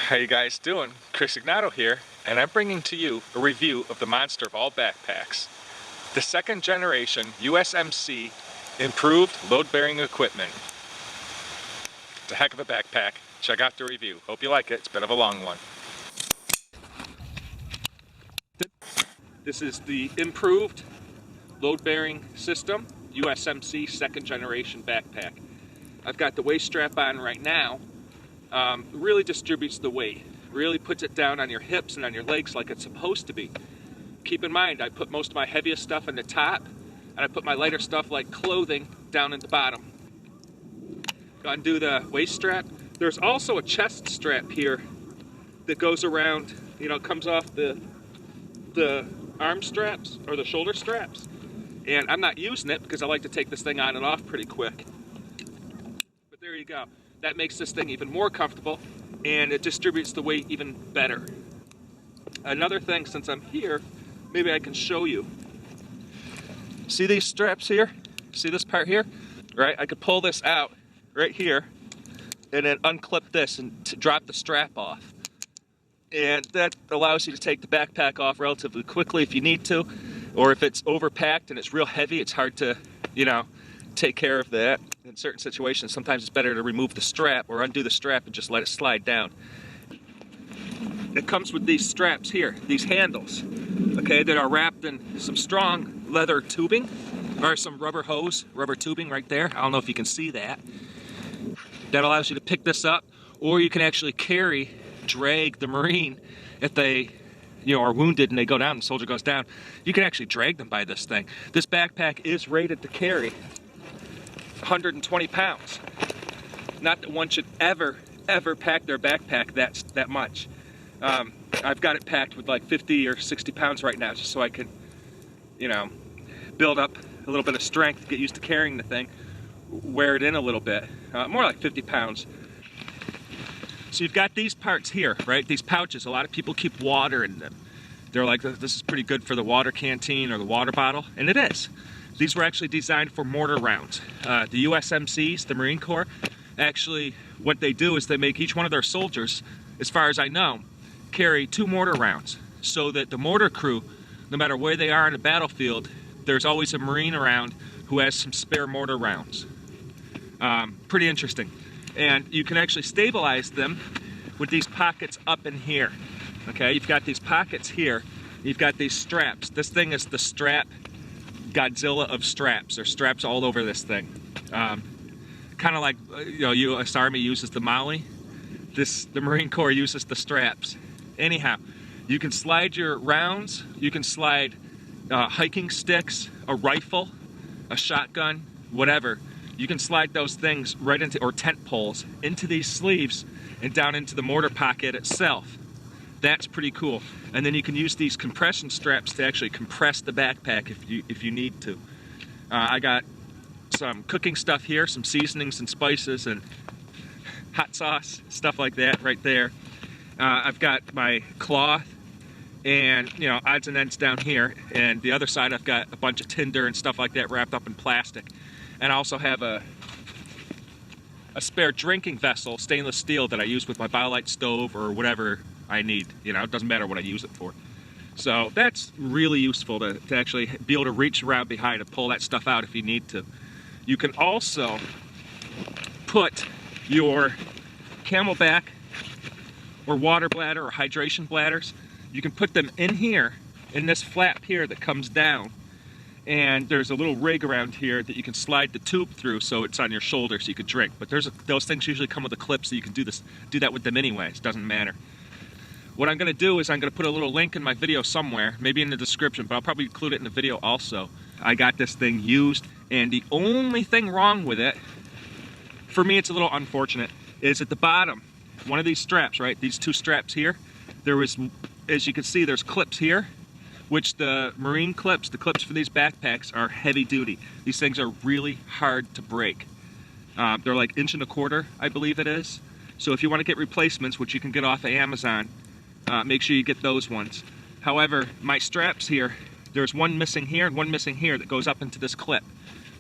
How you guys doing? Chris Ignato here, and I'm bringing to you a review of the monster of all backpacks, the second generation USMC improved load-bearing equipment. It's a heck of a backpack. Check out the review. Hope you like it. It's a bit of a long one. This is the improved load-bearing system, USMC second generation backpack. I've got the waist strap on right now. Really distributes the weight, really puts it down on your hips and on your legs like it's supposed to be. Keep in mind, I put most of my heaviest stuff in the top, and I put my lighter stuff like clothing down in the bottom. Go and do the waist strap. There's also a chest strap here that goes around, comes off the arm straps or the shoulder straps. And I'm not using it because I like to take this thing on and off pretty quick. But there you go. That makes this thing even more comfortable, and it distributes the weight even better. Another thing, since I'm here, maybe I can show you. See these straps here? See this part here? Right? I could pull this out right here and then unclip this and drop the strap off. And that allows you to take the backpack off relatively quickly if you need to, or if it's overpacked and it's real heavy, it's hard to, take care of that. In certain situations, sometimes it's better to remove the strap or undo the strap and just let it slide down. It comes with these straps here, these handles, okay, that are wrapped in some strong leather tubing, or some rubber hose, rubber tubing right there. I don't know if you can see that. That allows you to pick this up, or you can actually drag the Marine if they are wounded and they go down, the soldier goes down. You can actually drag them by this thing. This backpack is rated to carry 120 pounds. Not that one should ever pack their backpack that much. I've got it packed with like 50 or 60 pounds right now, just so I can, build up a little bit of strength, get used to carrying the thing, wear it in a little bit. More like 50 pounds. So you've got these parts here, right? These pouches. A lot of people keep water in them. They're like, this is pretty good for the water canteen or the water bottle, and it is. These were actually designed for mortar rounds. The USMCs, the Marine Corps, actually what they do is they make each one of their soldiers, as far as I know, carry 2 mortar rounds, so that the mortar crew, no matter where they are on the battlefield, there's always a Marine around who has some spare mortar rounds. Pretty interesting. And you can actually stabilize them with these pockets up in here. Okay, you've got these pockets here, you've got these straps. This thing is the strap Godzilla of straps. There's straps all over this thing. Kind of like, U.S. Army uses the MOLLE. The Marine Corps uses the straps. Anyhow, you can slide your rounds, you can slide hiking sticks, a rifle, a shotgun, whatever. You can slide those things right into, or tent poles, into these sleeves and down into the mortar pocket itself. That's pretty cool. And then you can use these compression straps to actually compress the backpack if you need to. I got some cooking stuff here, some seasonings and spices and hot sauce, stuff like that right there. I've got my cloth and odds and ends down here, and the other side I've got a bunch of tinder and stuff like that wrapped up in plastic. And I also have a spare drinking vessel, stainless steel, that I use with my BioLite stove or whatever I need. It doesn't matter what I use it for. So that's really useful to actually be able to reach around behind and pull that stuff out if you need to. You can also put your Camelback or water bladder or hydration bladders, you can put them in here, in this flap here that comes down. And there's a little rig around here that you can slide the tube through so it's on your shoulder so you can drink. But those things usually come with a clip, so you can do that with them anyways. It doesn't matter. What I'm going to do is I'm going to put a little link in my video somewhere, maybe in the description, but I'll probably include it in the video also. I got this thing used, and the only thing wrong with it, for me it's a little unfortunate, is at the bottom, one of these straps, right, these 2 straps here, there was, as you can see, there's clips here, which the Marine clips, the clips for these backpacks, are heavy duty. These things are really hard to break. They're like 1.25 inches, I believe it is. So if you want to get replacements, which you can get off of Amazon, make sure you get those ones. However, my straps here, there's one missing here and one missing here that goes up into this clip.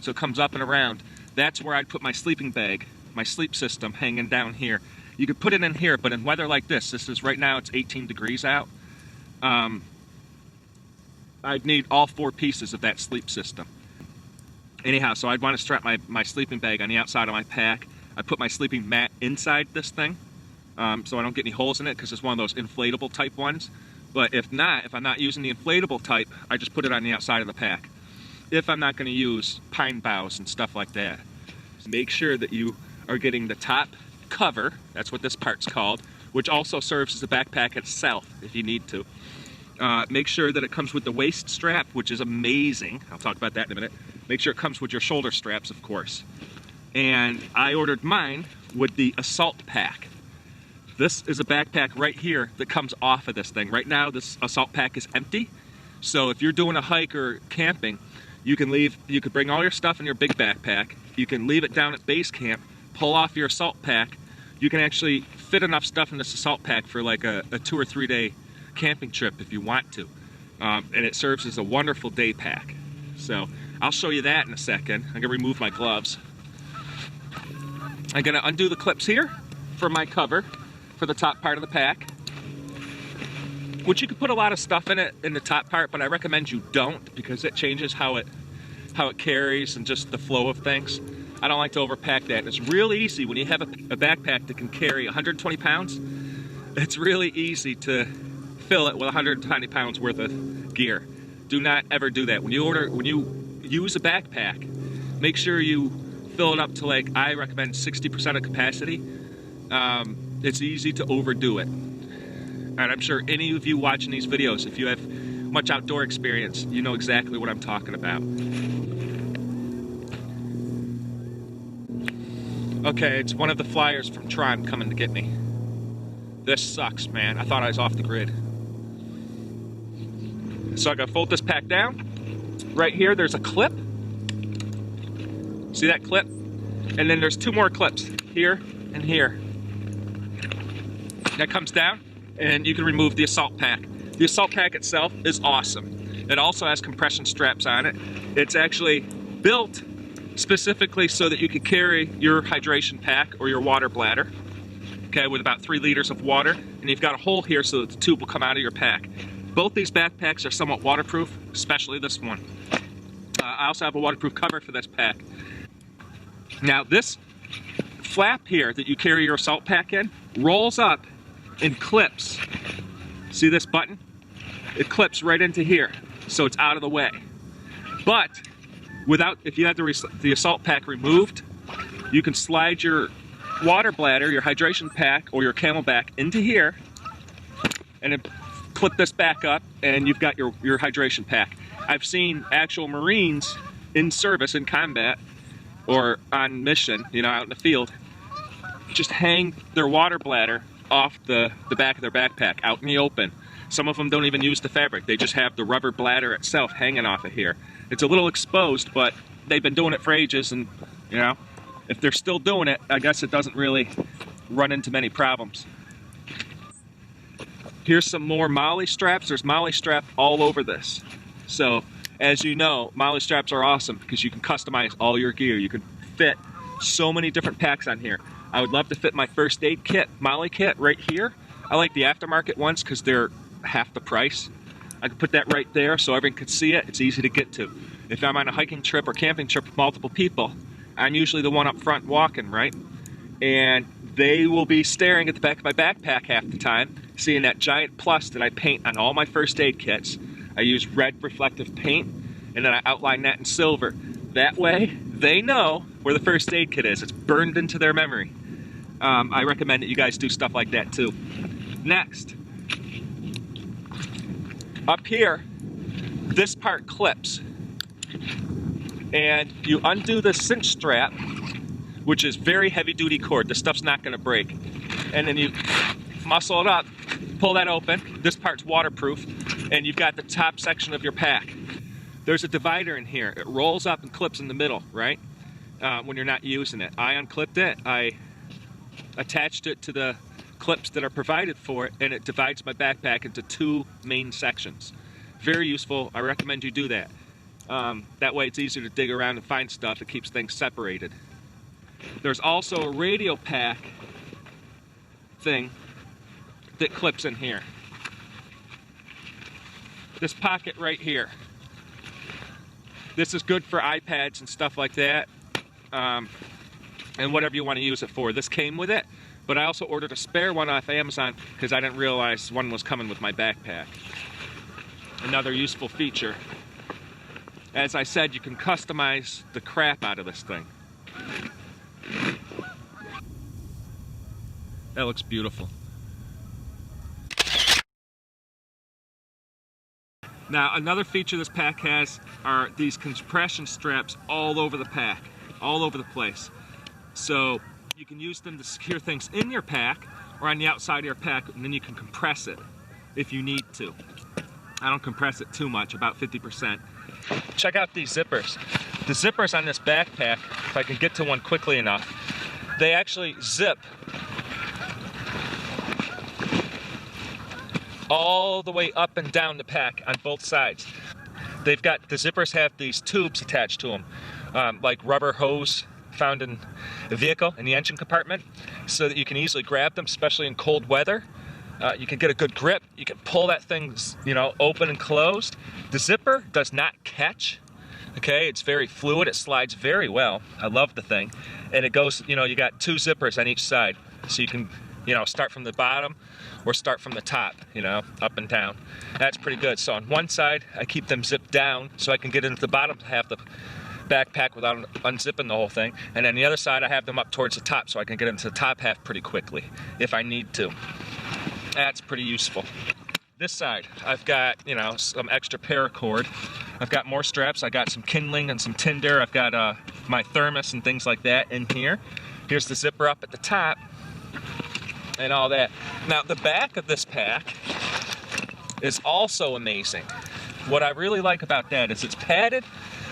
So it comes up and around. That's where I'd put my sleeping bag, my sleep system hanging down here. You could put it in here, but in weather like this is right now it's 18 degrees out. I'd need all 4 pieces of that sleep system. Anyhow, so I'd want to strap my sleeping bag on the outside of my pack. I put my sleeping mat inside this thing, so I don't get any holes in it, because it's one of those inflatable type ones. But if I'm not using the inflatable type, I just put it on the outside of the pack. If I'm not going to use pine boughs and stuff like that. So make sure that you are getting the top cover, that's what this part's called, which also serves as the backpack itself if you need to. Make sure that it comes with the waist strap, which is amazing. I'll talk about that in a minute. Make sure it comes with your shoulder straps, of course. And I ordered mine with the assault pack. This is a backpack right here that comes off of this thing. Right now, this assault pack is empty. So if you're doing a hike or camping, you can bring all your stuff in your big backpack. You can leave it down at base camp, pull off your assault pack. You can actually fit enough stuff in this assault pack for like a 2 or 3 day camping trip if you want to. And it serves as a wonderful day pack. So I'll show you that in a second. I'm gonna remove my gloves. I'm gonna undo the clips here for my cover for the top part of the pack, which you could put a lot of stuff in it in the top part, but I recommend you don't, because it changes how it carries and just the flow of things. I don't like to overpack that. It's real easy when you have a backpack that can carry 120 pounds. It's really easy to fill it with 120 pounds worth of gear. Do not ever do that. When you use a backpack, make sure you fill it up to, like, I recommend 60% of capacity. It's easy to overdo it. And I'm sure any of you watching these videos, if you have much outdoor experience, you know exactly what I'm talking about. Okay, it's one of the flyers from Tron coming to get me. This sucks, man. I thought I was off the grid. So I gotta fold this pack down. Right here, there's a clip. See that clip? And then there's 2 more clips, here and here. That comes down, and you can remove the assault pack. The assault pack itself is awesome. It also has compression straps on it. It's actually built specifically so that you can carry your hydration pack or your water bladder, okay, with about 3 liters of water, and you've got a hole here so that the tube will come out of your pack. Both these backpacks are somewhat waterproof, especially this one. I also have a waterproof cover for this pack. Now this flap here that you carry your assault pack in rolls up and clips. See this button? It clips right into here, so it's out of the way. But if you have the assault pack removed, you can slide your water bladder, your hydration pack, or your camelback into here, and then clip this back up, and you've got your hydration pack. I've seen actual Marines in service, in combat, or on mission, you know, out in the field, just hang their water bladder off the back of their backpack out in the open. Some of them don't even use the fabric. They just have the rubber bladder itself hanging off of here. It's a little exposed, but they've been doing it for ages, and, you know, if they're still doing it, I guess it doesn't really run into many problems. Here's some more MOLLE straps. There's MOLLE strap all over this. So, as you know, MOLLE straps are awesome because you can customize all your gear. You can fit so many different packs on here. I would love to fit my first aid kit, MOLLE kit, right here. I like the aftermarket ones because they're half the price. I could put that right there so everyone could see it. It's easy to get to. If I'm on a hiking trip or camping trip with multiple people, I'm usually the one up front walking, right? And they will be staring at the back of my backpack half the time, seeing that giant plus that I paint on all my first aid kits. I use red reflective paint, and then I outline that in silver. That way, they know where the first aid kit is. It's burned into their memory. I recommend that you guys do stuff like that too. Next, up here, this part clips. And you undo the cinch strap, which is very heavy duty cord. This stuff's not gonna break. And then you muscle it up, pull that open. This part's waterproof, and you've got the top section of your pack. There's a divider in here. It rolls up and clips in the middle, right? When you're not using it. I unclipped it, I attached it to the clips that are provided for it, and it divides my backpack into 2 main sections. Very useful. I recommend you do that. That way it's easier to dig around and find stuff. It keeps things separated. There's also a radio pack thing that clips in here. This pocket right here. This is good for iPads and stuff like that, and whatever you want to use it for. This came with it, but I also ordered a spare one off Amazon because I didn't realize one was coming with my backpack. Another useful feature. As I said, you can customize the crap out of this thing. That looks beautiful. Now, another feature this pack has are these compression straps all over the pack, all over the place. So you can use them to secure things in your pack or on the outside of your pack, and then you can compress it if you need to. I don't compress it too much, about 50%. Check out these zippers. The zippers on this backpack, if I can get to one quickly enough, they actually zip all the way up and down the pack on both sides. The zippers have these tubes attached to them, like rubber hose found in a vehicle in the engine compartment, so that you can easily grab them, especially in cold weather. You can get a good grip. You can pull that thing, you know, open and closed. The zipper does not catch. Okay, it's very fluid. It slides very well. I love the thing, and it goes. You know, you got two zippers on each side, so you can, you know, start from the bottom or start from the top. You know, up and down. That's pretty good. So on one side, I keep them zipped down so I can get into the bottom half of the backpack without unzipping the whole thing, and then the other side I have them up towards the top so I can get into the top half pretty quickly if I need to. That's pretty useful. This side, I've got, you know, some extra paracord. I've got more straps. I got some kindling and some tinder. I've got my thermos and things like that in here. Here's the zipper up at the top and all that. Now, the back of this pack is also amazing. What I really like about that is it's padded,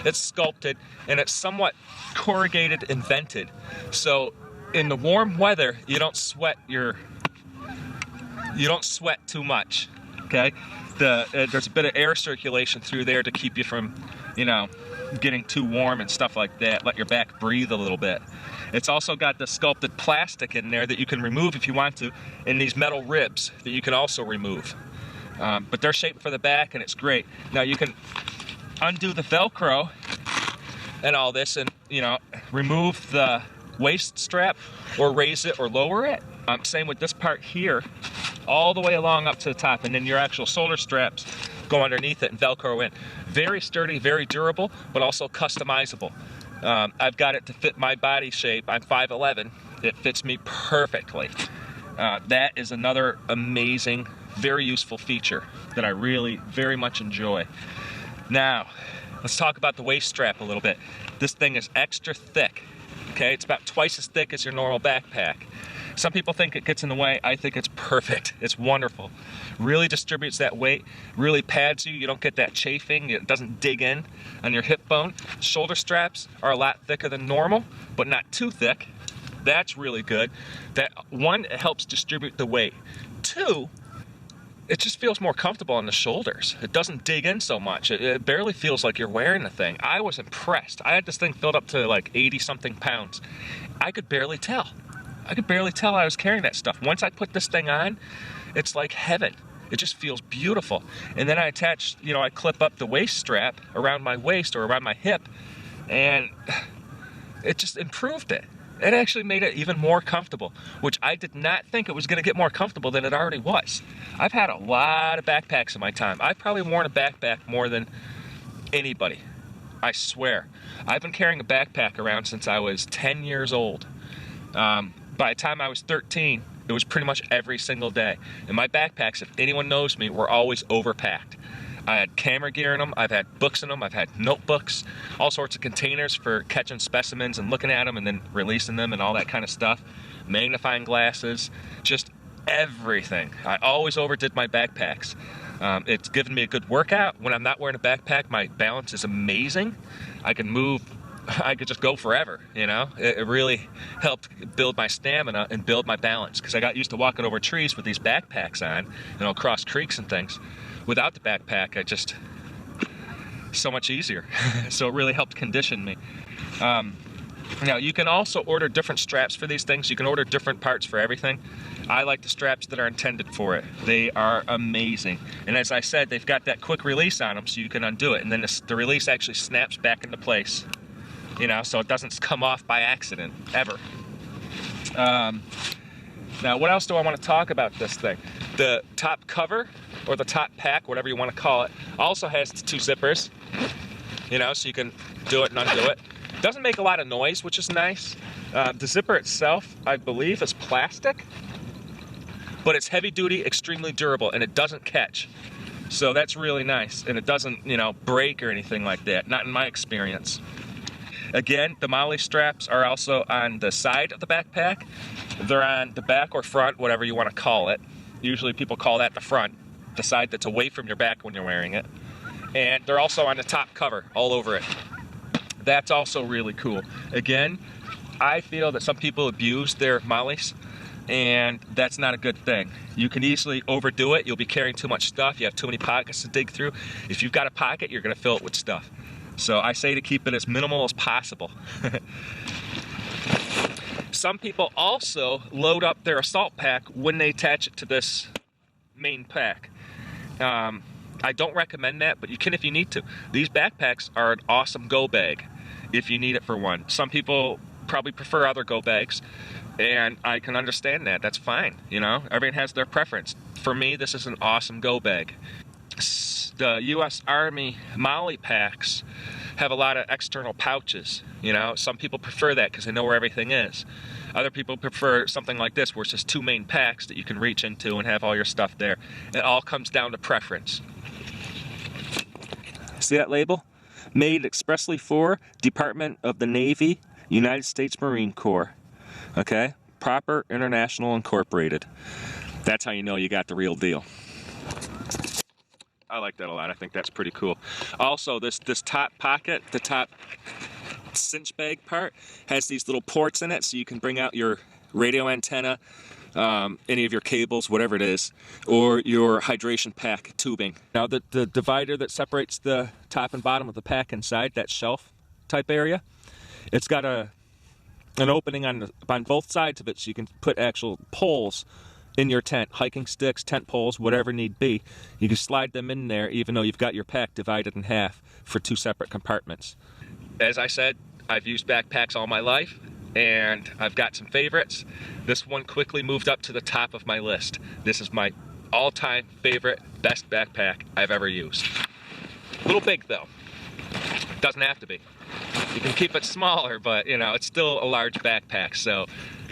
it's sculpted, and it's somewhat corrugated and vented. So in the warm weather, you don't sweat too much, okay? There's a bit of air circulation through there to keep you from, you know, getting too warm and stuff like that. Let your back breathe a little bit. It's also got the sculpted plastic in there that you can remove if you want to, and these metal ribs that you can also remove. But they're shaped for the back, and it's great. Now you can undo the Velcro and all this, and, you know, remove the waist strap or raise it or lower it. Same with this part here, all the way along up to the top, and then your actual shoulder straps go underneath it and Velcro in. Very sturdy, very durable, but also customizable. I've got it to fit my body shape. I'm 5'11". It fits me perfectly. That is another amazing, very useful feature that I really very much enjoy. Now, let's talk about the waist strap a little bit. This thing is extra thick. Okay, it's about twice as thick as your normal backpack. Some people think it gets in the way. I think it's perfect. It's wonderful. Really distributes that weight, really pads you. You don't get that chafing. It doesn't dig in on your hip bone. Shoulder straps are a lot thicker than normal, but not too thick. That's really good. That one, it helps distribute the weight. Two, it just feels more comfortable on the shoulders. It doesn't dig in so much. It barely feels like you're wearing the thing. I was impressed. I had this thing filled up to like 80-something pounds. I could barely tell. I could barely tell I was carrying that stuff. Once I put this thing on, it's like heaven. It just feels beautiful. And then I attach, you know, I clip up the waist strap around my waist or around my hip, and it just improved it. It actually made it even more comfortable, which I did not think it was going to get more comfortable than it already was. I've had a lot of backpacks in my time. I've probably worn a backpack more than anybody. I swear. I've been carrying a backpack around since I was 10 years old. By the time I was 13, it was pretty much every single day. And my backpacks, if anyone knows me, were always overpacked. I had camera gear in them, I've had books in them, I've had notebooks, all sorts of containers for catching specimens and looking at them and then releasing them and all that kind of stuff. Magnifying glasses, just everything. I always overdid my backpacks. It's given me a good workout. When I'm not wearing a backpack, my balance is amazing. I can move, I could just go forever, you know? It really helped build my stamina and build my balance, because I got used to walking over trees with these backpacks on, you know, across creeks and things. Without the backpack, so much easier. So it really helped condition me. Now, you can also order different straps for these things. You can order different parts for everything. I like the straps that are intended for it. They are amazing. And as I said, they've got that quick release on them so you can undo it. And then the release actually snaps back into place. You know, so it doesn't come off by accident, ever. Now, what else do I want to talk about this thing? The top cover, or the top pack, whatever you want to call it, also has 2 zippers. You know, so you can do it and undo it. Doesn't make a lot of noise, which is nice. The zipper itself, I believe, is plastic, but it's heavy duty, extremely durable, and it doesn't catch. So that's really nice, and it doesn't, you know, break or anything like that, not in my experience. Again, the MOLLE straps are also on the side of the backpack. They're on the back or front, whatever you want to call it. Usually people call that the front, the side that's away from your back when you're wearing it. And they're also on the top cover, all over it. That's also really cool. Again, I feel that some people abuse their MOLLEs, and that's not a good thing. You can easily overdo it. You'll be carrying too much stuff. You have too many pockets to dig through. If you've got a pocket, you're going to fill it with stuff. So I say to keep it as minimal as possible. Some people also load up their assault pack when they attach it to this main pack. I don't recommend that, but you can if you need to. These backpacks are an awesome go bag if you need it for one. Some people probably prefer other go bags, and I can understand that. That's fine, you know? Everyone has their preference. For me, this is an awesome go bag. The U.S. Army MOLLE packs have a lot of external pouches, you know? Some people prefer that because they know where everything is. Other people prefer something like this where it's just 2 main packs that you can reach into and have all your stuff there. It all comes down to preference. See that label? Made expressly for Department of the Navy, United States Marine Corps. Okay? Proper International Incorporated. That's how you know you got the real deal. I like that a lot. I think that's pretty cool. Also, this top pocket, the top cinch bag part, has these little ports in it so you can bring out your radio antenna, any of your cables, whatever it is, or your hydration pack tubing. Now the divider that separates the top and bottom of the pack inside, that shelf type area, it's got an opening on both sides of it so you can put actual poles in your tent, hiking sticks, tent poles, whatever need be. You can slide them in there even though you've got your pack divided in half for 2 separate compartments. As I said, I've used backpacks all my life, and I've got some favorites. This one quickly moved up to the top of my list. This is my all-time favorite, best backpack I've ever used. A little big though. Doesn't have to be. You can keep it smaller, but you know, it's still a large backpack, so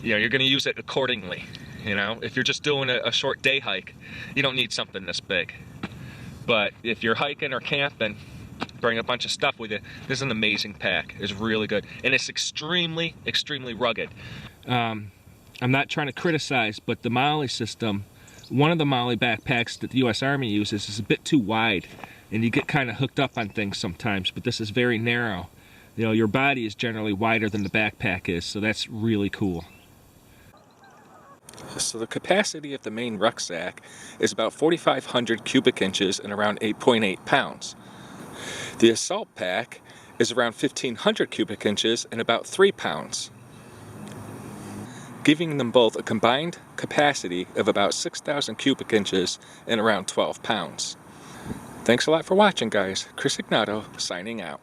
you know, you're gonna use it accordingly. You know, if you're just doing a short day hike, you don't need something this big. But if you're hiking or camping, bring a bunch of stuff with you, this is an amazing pack. It's really good. And it's extremely, extremely rugged. I'm not trying to criticize, but the MOLLE system, one of the MOLLE backpacks that the U.S. Army uses is a bit too wide, and you get kind of hooked up on things sometimes, but this is very narrow. You know, your body is generally wider than the backpack is, so that's really cool. So the capacity of the main rucksack is about 4,500 cubic inches and around 8.8 pounds. The assault pack is around 1,500 cubic inches and about 3 pounds, giving them both a combined capacity of about 6,000 cubic inches and around 12 pounds. Thanks a lot for watching, guys. Chris Ignato signing out.